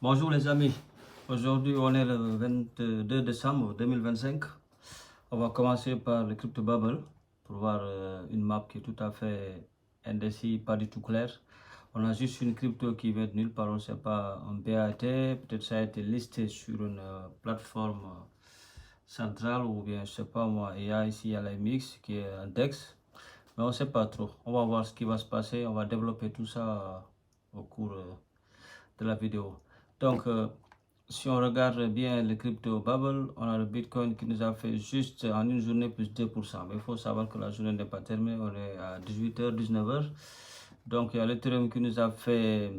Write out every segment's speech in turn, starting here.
Bonjour les amis, aujourd'hui on est le 22 décembre 2025. On va commencer par le Crypto Bubble pour voir une map qui est tout à fait indécise, pas du tout claire. On a juste une crypto qui vient de nulle part, on ne sait pas un BAT, peut-être ça a été listé sur une plateforme centrale ou bien je sais pas moi, il y a ici la MX qui est un DEX, mais on ne sait pas trop. On va voir ce qui va se passer, on va développer tout ça au cours de la vidéo. Donc, si on regarde bien le crypto bubble, on a le Bitcoin qui nous a fait juste en une journée plus 2%. Mais il faut savoir que la journée n'est pas terminée, on est à 18h, 19h. Donc, il y a l'Ethereum qui nous a fait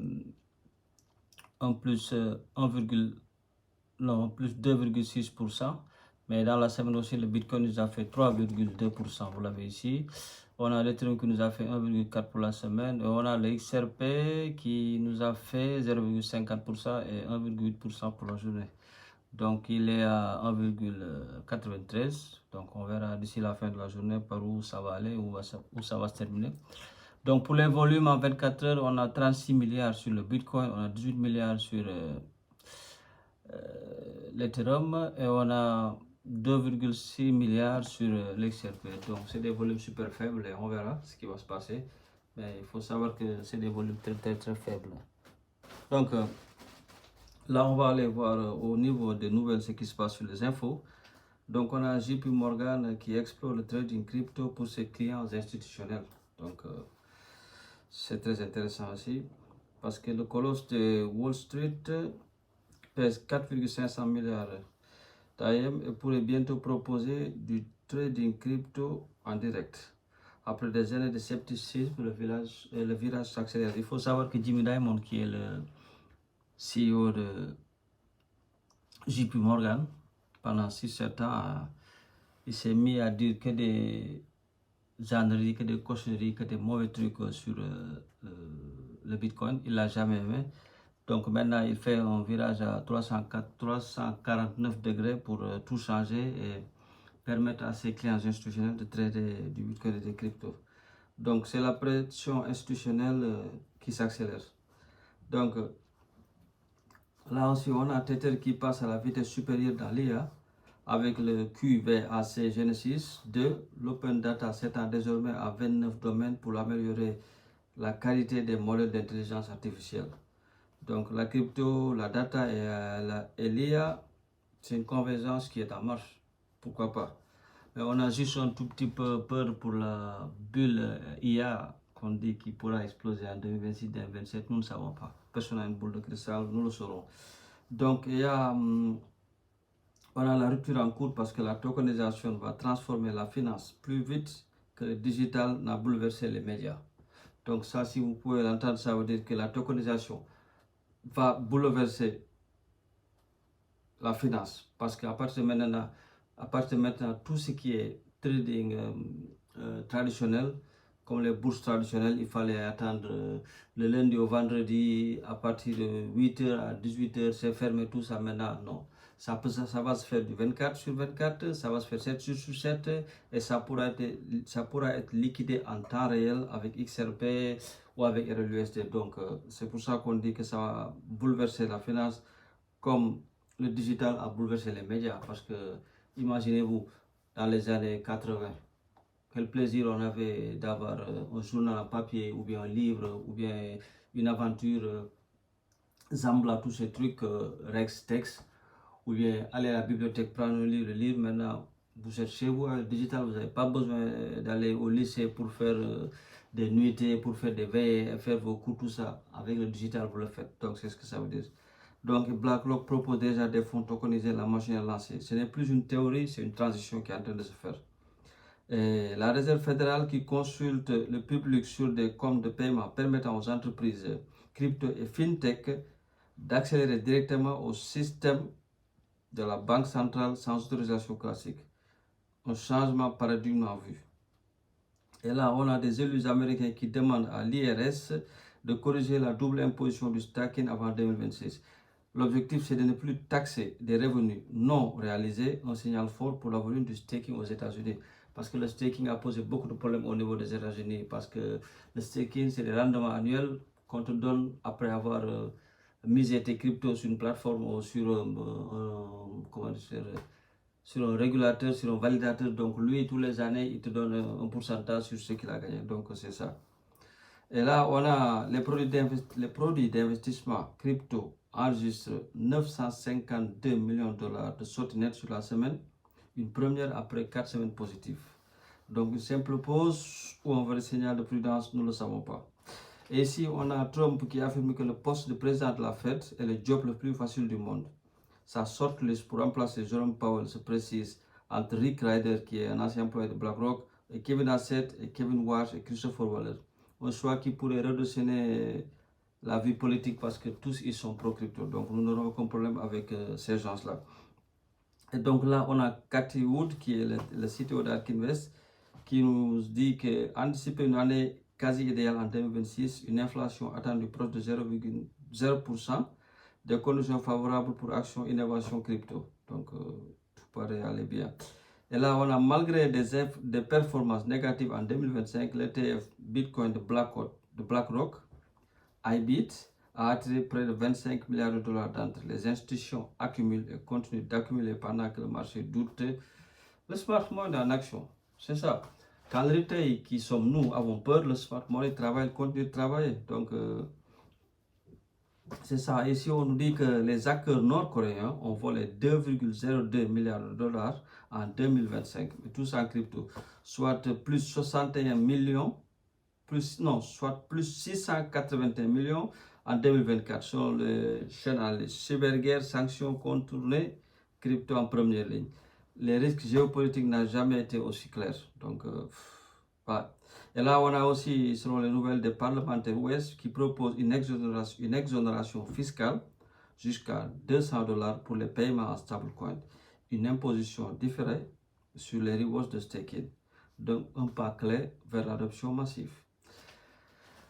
un plus 2,6%. Mais dans la semaine aussi, le Bitcoin nous a fait 3,2%. Vous l'avez ici. On a l'Ethereum qui nous a fait 1,4% pour la semaine. Et on a le XRP qui nous a fait 0,50% et 1,8% pour la journée. Donc il est à 1,93. Donc on verra d'ici la fin de la journée par où ça va aller, où ça va se terminer. Donc pour les volumes en 24 heures, on a 36 milliards sur le Bitcoin, on a 18 milliards sur l'Ethereum et on a 2,6 milliards sur l'XRP. Donc c'est des volumes super faibles et on verra ce qui va se passer. Mais il faut savoir que c'est des volumes très faibles. Donc là on va aller voir au niveau des nouvelles ce qui se passe sur les infos. Donc on a JP Morgan qui explore le trading crypto pour ses clients institutionnels. Donc c'est très intéressant aussi parce que le colosse de Wall Street pèse 4,500 milliards d'AM et pourrait bientôt proposer du trading crypto en direct. Après des années de scepticisme, le virage s'accélère. Il faut savoir que Jimmy Dimon, qui est le CEO de JP Morgan, pendant 6-7 ans, il s'est mis à dire que des âneries, que des cochonneries, que des mauvais trucs sur le Bitcoin. Il l'a jamais aimé. Donc maintenant, il fait un virage à 349 degrés pour tout changer et permettre à ses clients institutionnels de trader du Bitcoin et des cryptos. Donc c'est la pression institutionnelle qui s'accélère. Donc là aussi, on a Tether qui passe à la vitesse supérieure dans l'IA avec le QVAC Genesis 2. L'Open Data s'étend désormais à 29 domaines pour améliorer la qualité des modèles d'intelligence artificielle. Donc la crypto, la data et l'IA, c'est une convergence qui est en marche. Pourquoi pas? Mais on a juste un tout petit peu peur pour la bulle IA qu'on dit qui pourra exploser en 2026-2027. Nous ne savons pas. Personne n'a une boule de cristal, nous le saurons. Donc il y a on a la rupture en cours parce que la tokenisation va transformer la finance plus vite que le digital n'a bouleversé les médias. Donc ça, si vous pouvez l'entendre, ça veut dire que la tokenisation va bouleverser la finance. Parce qu'à partir de maintenant, tout ce qui est trading traditionnel, comme les bourses traditionnelles, il fallait attendre le lundi au vendredi, à partir de 8h à 18h, c'est fermé, tout ça. Maintenant, non. Ça va se faire du 24/24, ça va se faire 7/7 et ça pourra être liquidé en temps réel avec XRP ou avec RLUSD. Donc, c'est pour ça qu'on dit que ça va bouleverser la finance comme le digital a bouleversé les médias. Parce que, imaginez-vous, dans les années 80, quel plaisir on avait d'avoir un journal en papier ou bien un livre ou bien une aventure Zambla, tous ces trucs, Rex, Tex, ou bien aller à la bibliothèque, prendre un livre, lire. Maintenant, vous êtes chez vous, avec le digital, vous n'avez pas besoin d'aller au lycée pour faire des nuitées, pour faire des veilles, faire vos cours, tout ça. Avec le digital, vous le faites. Donc, c'est ce que ça veut dire. Donc, BlackRock propose déjà des fonds tokenisés, la machine est lancée. Ce n'est plus une théorie, c'est une transition qui est en train de se faire. Et la Réserve fédérale qui consulte le public sur des comptes de paiement permettant aux entreprises crypto et fintech d'accélérer directement au système de la banque centrale sans autorisation classique. Un changement de paradigme en vue. Et là, on a des élus américains qui demandent à l'IRS de corriger la double imposition du stacking avant 2026. L'objectif, c'est de ne plus taxer des revenus non réalisés, un signal fort pour la volume du staking aux États-Unis. Parce que le staking a posé beaucoup de problèmes au niveau des États-Unis. Parce que le staking, c'est des rendements annuels qu'on te donne après avoir miser tes cryptos sur une plateforme ou sur comment dire, sur un régulateur, sur un validateur. Donc lui, tous les années, il te donne un pourcentage sur ce qu'il a gagné. Donc c'est ça. Et là, on a les produits d'investissement crypto enregistrent 952 millions de dollars de sortie nette sur la semaine, une première après 4 semaines positives. Donc une simple pause ou un vrai signal de prudence, nous ne le savons pas. Et ici, on a Trump qui affirme que le poste de président de la Fed est le job le plus facile du monde. Sa shortlist pour remplacer Jerome Powell se précise entre Rick Ryder, qui est un ancien employé de BlackRock, et Kevin Hassett, et Kevin Warsh et Christopher Waller. Un choix qui pourrait redessiner la vie politique parce que tous ils sont pro-crypto. Donc nous n'aurons aucun problème avec ces gens-là. Et donc là, on a Cathy Wood, qui est le CTO d'Ark Invest, qui nous dit qu'anticiper une année quasi idéale en 2026, une inflation attendue proche de 0,0%, des conditions favorables pour action, innovation, crypto. Donc, tout paraît aller bien. Et là, on a malgré des performances négatives en 2025, l'ETF Bitcoin de BlackRock, IBIT, a attiré près de 25 milliards de dollars d'entre les institutions accumulent et continuent d'accumuler pendant que le marché doute. Le smart money en action, c'est ça. Quand le retail qui sommes nous avons peur, le smart money continue de travailler. Donc, c'est ça. Ici, on nous dit que les hackers nord-coréens ont volé 2,02 milliards de dollars en 2025, tout ça en crypto, soit plus 61 millions, soit plus 681 millions en 2024, selon le chaîne analyse. Cyberguerre, sanctions contournées, crypto en première ligne. Les risques géopolitiques n'ont jamais été aussi clairs. Donc, voilà. Et là, on a aussi, selon les nouvelles des parlementaires ouest, qui proposent une exonération fiscale jusqu'à 200 dollars pour les paiements en stablecoin, une imposition différée sur les rewards de staking. Donc, un pas clé vers l'adoption massive.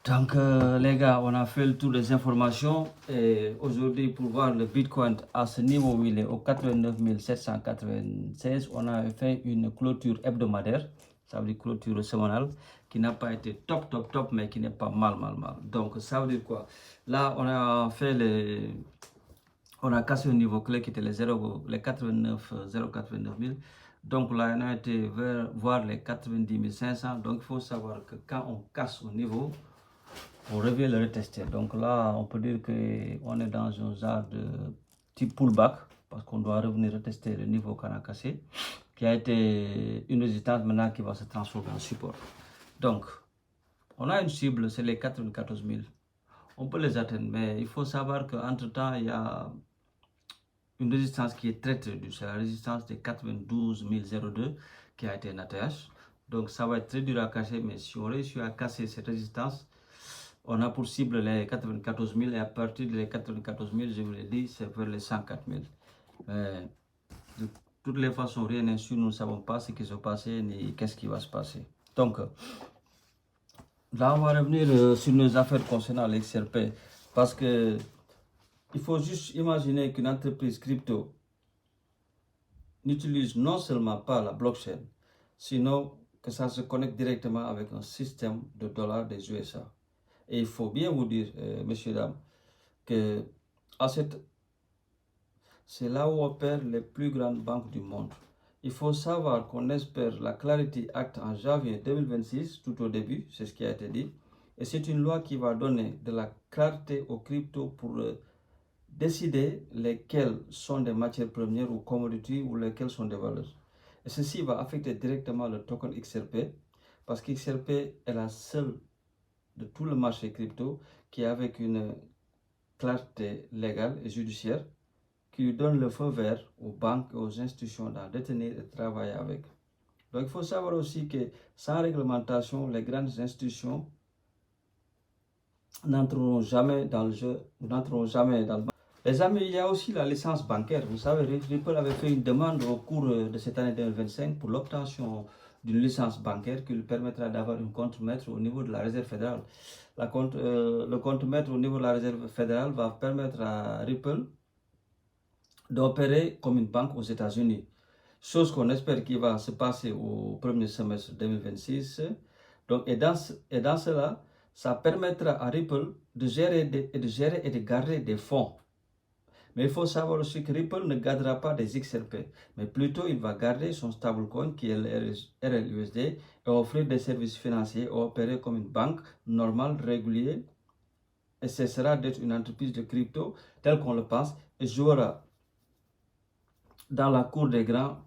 Donc, les gars, on a fait le tour des informations. Et aujourd'hui, pour voir le Bitcoin à ce niveau où il est au 89 796, on a fait une clôture hebdomadaire, ça veut dire clôture semanale, qui n'a pas été top, mais qui n'est pas mal. Donc, ça veut dire quoi? Là, on a fait on a cassé un niveau clé qui était les 089 000. Donc là, on a été voir les 90 500. Donc, il faut savoir que quand on casse au niveau, on revient le retester. Donc là, on peut dire qu'on est dans un genre de type pullback parce qu'on doit revenir retester le niveau qu'on a cassé, qui a été une résistance maintenant qui va se transformer en support. Donc, on a une cible, c'est les 94 000. On peut les atteindre, mais il faut savoir qu'entre-temps, il y a une résistance qui est très dure. C'est la résistance de 92 002 qui a été un ATH. Donc, ça va être très dur à casser, mais si on réussit à casser cette résistance, on a pour cible les 94 000 et à partir des 94 000, je vous l'ai dit, c'est vers les 104 000. De toutes les façons, rien n'est sûr, nous ne savons pas ce qui se passait ni qu'est-ce qui va se passer. Donc, là, on va revenir sur nos affaires concernant l'XRP parce que il faut juste imaginer qu'une entreprise crypto n'utilise non seulement pas la blockchain, sinon que ça se connecte directement avec un système de dollars des USA. Et il faut bien vous dire, messieurs, dames, que c'est là où opèrent les plus grandes banques du monde. Il faut savoir qu'on espère la Clarity Act en janvier 2026, tout au début, c'est ce qui a été dit. Et c'est une loi qui va donner de la clarté aux cryptos pour décider lesquelles sont des matières premières ou commodities ou lesquelles sont des valeurs. Et ceci va affecter directement le token XRP parce qu'XRP est la seule de tout le marché crypto qui est avec une clarté légale et judiciaire qui lui donne le feu vert aux banques et aux institutions d'en détenir et travailler avec. Donc il faut savoir aussi que sans réglementation, les grandes institutions n'entreront jamais dans le jeu, n'entreront jamais dans le marché. Les amis, il y a aussi la licence bancaire. Vous savez, Ripple avait fait une demande au cours de cette année 2025 pour l'obtention d'une licence bancaire qui lui permettra d'avoir une compte-maître au niveau de la Réserve fédérale. Le compte-maître au niveau de la Réserve fédérale va permettre à Ripple d'opérer comme une banque aux États-Unis. Chose qu'on espère qu'il va se passer au premier semestre 2026. Donc, et dans cela, ça permettra à Ripple de gérer et de garder des fonds. Mais il faut savoir aussi que Ripple ne gardera pas des XRP, mais plutôt il va garder son stablecoin qui est le RLUSD et offrir des services financiers et opérer comme une banque normale, régulière, et cessera d'être une entreprise de crypto telle qu'on le pense et jouera dans la cour des grands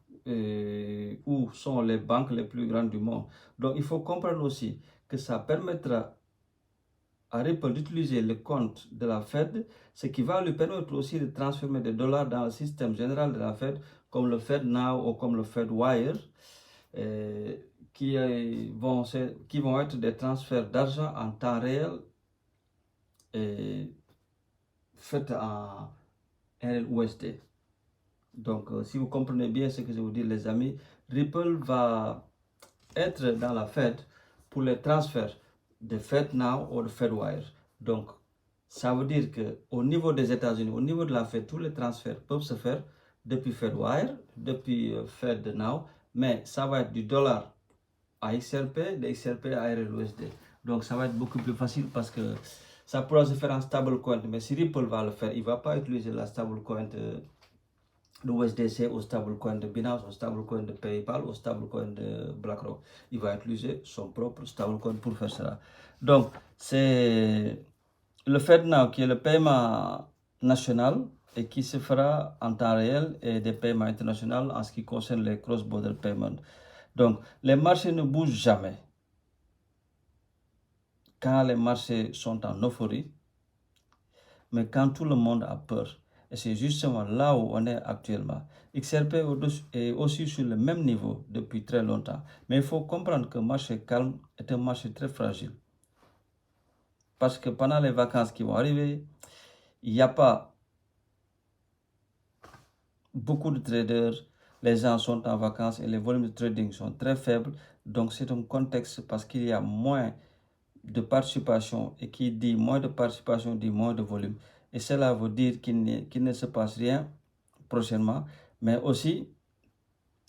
où sont les banques les plus grandes du monde. Donc il faut comprendre aussi que ça permettra à Ripple d'utiliser le compte de la Fed, ce qui va lui permettre aussi de transformer des dollars dans le système général de la Fed, comme le Fed Now ou comme le Fed Wire, qui vont être des transferts d'argent en temps réel faits en RLUSD. Donc, si vous comprenez bien ce que je vous dis, les amis, Ripple va être dans la Fed pour les transferts de Fed Now ou de Fed Wire. Donc, ça veut dire qu'au niveau des États-Unis, au niveau de la Fed, tous les transferts peuvent se faire depuis Fed Wire, depuis Fed Now, mais ça va être du dollar à XRP, de XRP à RLUSD. Donc, ça va être beaucoup plus facile parce que ça pourra se faire en stablecoin. Mais si Ripple va le faire, il ne va pas utiliser la stablecoin de USDC au stablecoin de Binance, au stablecoin de PayPal, au stablecoin de BlackRock. Il va utiliser son propre stablecoin pour faire cela. Donc, c'est le FedNow qui est le paiement national et qui se fera en temps réel et des paiements internationaux en ce qui concerne les cross-border payments. Donc, les marchés ne bougent jamais. Quand les marchés sont en euphorie, mais quand tout le monde a peur. Et c'est justement là où on est actuellement. XRP est aussi sur le même niveau depuis très longtemps. Mais il faut comprendre que le marché calme est un marché très fragile. Parce que pendant les vacances qui vont arriver, il n'y a pas beaucoup de traders. Les gens sont en vacances et les volumes de trading sont très faibles. Donc c'est un contexte parce qu'il y a moins de participation et qui dit moins de participation dit moins de volume. Et cela veut dire qu'il ne se passe rien prochainement. Mais aussi,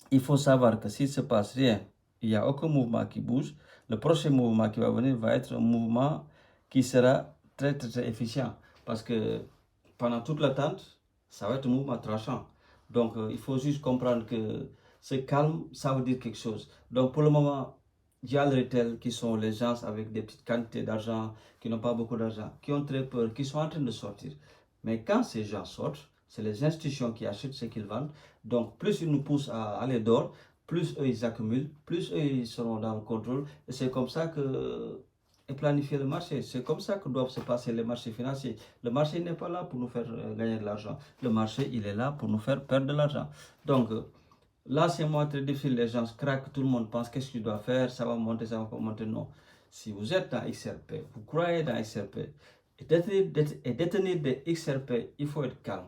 il faut savoir que s'il ne se passe rien, il n'y a aucun mouvement qui bouge. Le prochain mouvement qui va venir va être un mouvement qui sera très, très, très efficient. Parce que pendant toute l'attente, ça va être un mouvement tranchant. Donc, il faut juste comprendre que ce calme, ça veut dire quelque chose. Donc, pour le moment, il y a le retail qui sont les gens avec des petites quantités d'argent, qui n'ont pas beaucoup d'argent, qui ont très peur, qui sont en train de sortir. Mais quand ces gens sortent, c'est les institutions qui achètent ce qu'ils vendent. Donc, plus ils nous poussent à aller dehors, plus eux ils accumulent, plus eux ils seront dans le contrôle. Et c'est comme ça que est planifié le marché. C'est comme ça que doivent se passer les marchés financiers. Le marché n'est pas là pour nous faire gagner de l'argent. Le marché, il est là pour nous faire perdre de l'argent. Donc, là, c'est moi très difficile. Les gens craquent, tout le monde pense qu'est-ce qu'il doit faire, ça va monter, ça va pas monter. Non. Si vous êtes dans XRP, vous croyez dans XRP, et détenir des XRP, il faut être calme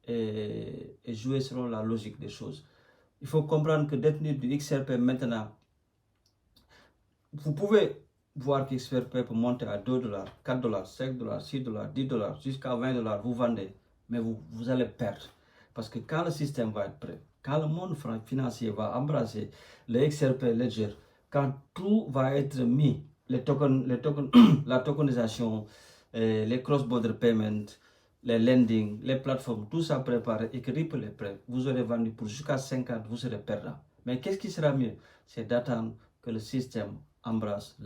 et jouer selon la logique des choses. Il faut comprendre que détenir du XRP maintenant, vous pouvez voir que XRP peut monter à 2 $, 4 $, 5 $, 6 $, 10 $, jusqu'à 20 $, vous vendez, mais vous allez perdre. Parce que quand le système va être prêt, quand le monde financier va embrasser le XRP Ledger, quand tout va être mis, les tokens, la tokenisation, les cross-border payments, les lending, les plateformes, tout ça préparé et que Ripple est prêt, vous aurez vendu pour jusqu'à 50, vous serez perdant. Mais qu'est-ce qui sera mieux? C'est d'attendre que le système embrasse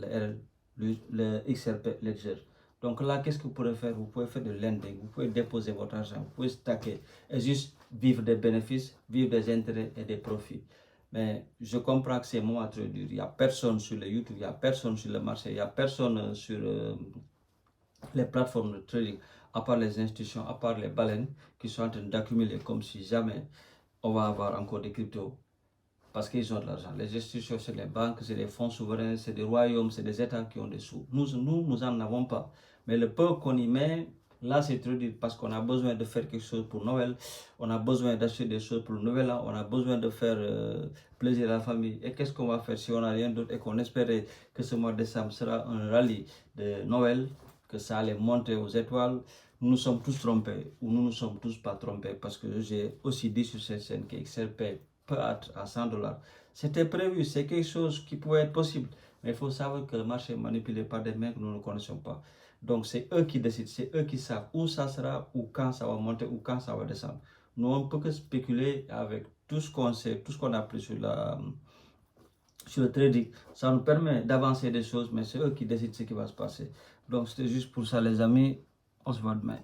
le XRP Ledger. Donc là, qu'est-ce que vous pourrez faire? Vous pouvez faire de lending, vous pouvez déposer votre argent, vous pouvez stacker et juste vivre des bénéfices, vivre des intérêts et des profits. Mais je comprends que c'est moi très dur. Il n'y a personne sur le YouTube, il n'y a personne sur le marché, il n'y a personne sur les plateformes de trading, à part les institutions, à part les baleines qui sont en train d'accumuler comme si jamais on va avoir encore des cryptos. Parce qu'ils ont de l'argent. Les institutions, c'est les banques, c'est les fonds souverains, c'est des royaumes, c'est des États qui ont des sous. Nous n'en avons pas. Mais le peu qu'on y met, là, c'est trop dur parce qu'on a besoin de faire quelque chose pour Noël. On a besoin d'acheter des choses pour le Nouvel An. On a besoin de faire plaisir à la famille. Et qu'est-ce qu'on va faire si on n'a rien d'autre et qu'on espérait que ce mois de décembre sera un rallye de Noël, que ça allait monter aux étoiles? Nous nous sommes tous trompés ou nous ne sommes tous pas trompés parce que j'ai aussi dit sur cette scène que XRP peut être à 100 $. C'était prévu, c'est quelque chose qui pouvait être possible. Mais il faut savoir que le marché est manipulé par des mains que nous ne connaissons pas. Donc c'est eux qui décident, c'est eux qui savent où ça sera, ou quand ça va monter, ou quand ça va descendre. Nous, on ne peut que spéculer avec tout ce qu'on sait, tout ce qu'on a appris sur le trading. Ça nous permet d'avancer des choses, mais c'est eux qui décident ce qui va se passer. Donc c'était juste pour ça les amis, on se voit demain.